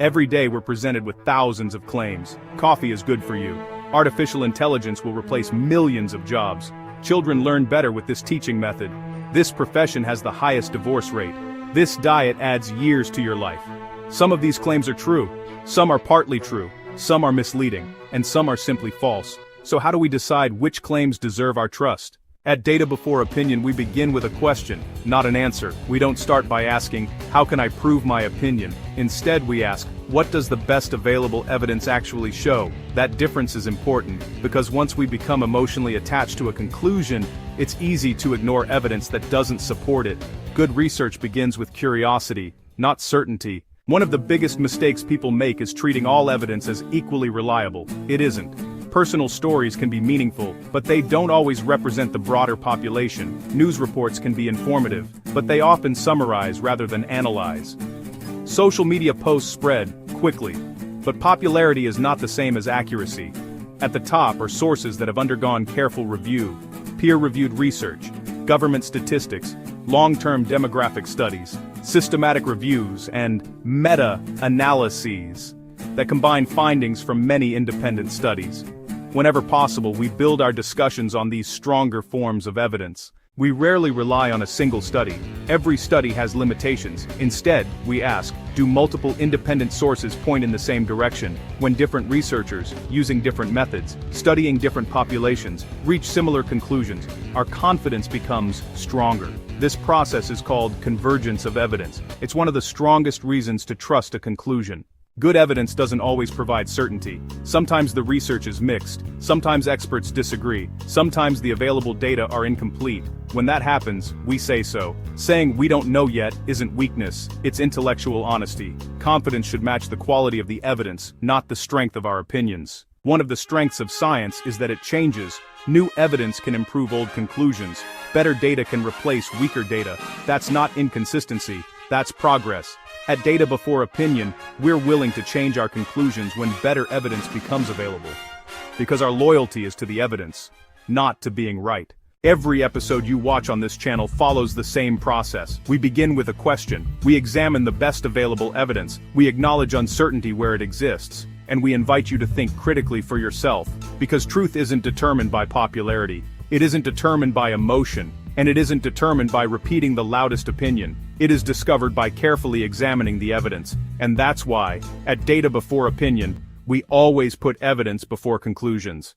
Every day we're presented with thousands of claims. Coffee is good for you. Artificial intelligence will replace millions of jobs. Children learn better with this teaching method. This profession has the highest divorce rate. This diet adds years to your life. Some of these claims are true. Some are partly true. Some are misleading. And some are simply false. So how do we decide which claims deserve our trust? At Data Before Opinion, we begin with a question, not an answer. We don't start by asking, how can I prove my opinion? Instead, we ask, what does the best available evidence actually show? That difference is important, because once we become emotionally attached to a conclusion, it's easy to ignore evidence that doesn't support it. Good research begins with curiosity, not certainty. One of the biggest mistakes people make is treating all evidence as equally reliable. It isn't. Personal stories can be meaningful, but they don't always represent the broader population. News reports can be informative, but they often summarize rather than analyze. Social media posts spread quickly, but popularity is not the same as accuracy. At the top are sources that have undergone careful review, peer-reviewed research, government statistics, long-term demographic studies, systematic reviews, and meta-analyses that combine findings from many independent studies. Whenever possible, we build our discussions on these stronger forms of evidence. We rarely rely on a single study. Every study has limitations. Instead, we ask, do multiple independent sources point in the same direction? When different researchers, using different methods, studying different populations, reach similar conclusions, our confidence becomes stronger. This process is called convergence of evidence. It's one of the strongest reasons to trust a conclusion. Good evidence doesn't always provide certainty. Sometimes the research is mixed, sometimes experts disagree, sometimes the available data are incomplete. When that happens, we say so. Saying we don't know yet isn't weakness, it's intellectual honesty. Confidence should match the quality of the evidence, not the strength of our opinions. One of the strengths of science is that it changes. New evidence can improve old conclusions. Better data can replace weaker data. That's not inconsistency, that's progress. At Data Before Opinion, we're willing to change our conclusions when better evidence becomes available. Because our loyalty is to the evidence, not to being right. Every episode you watch on this channel follows the same process. We begin with a question. We examine the best available evidence. We acknowledge uncertainty where it exists. And we invite you to think critically for yourself. Because truth isn't determined by popularity. It isn't determined by emotion. And it isn't determined by repeating the loudest opinion. It is discovered by carefully examining the evidence. And that's why, at Data Before Opinion, we always put evidence before conclusions.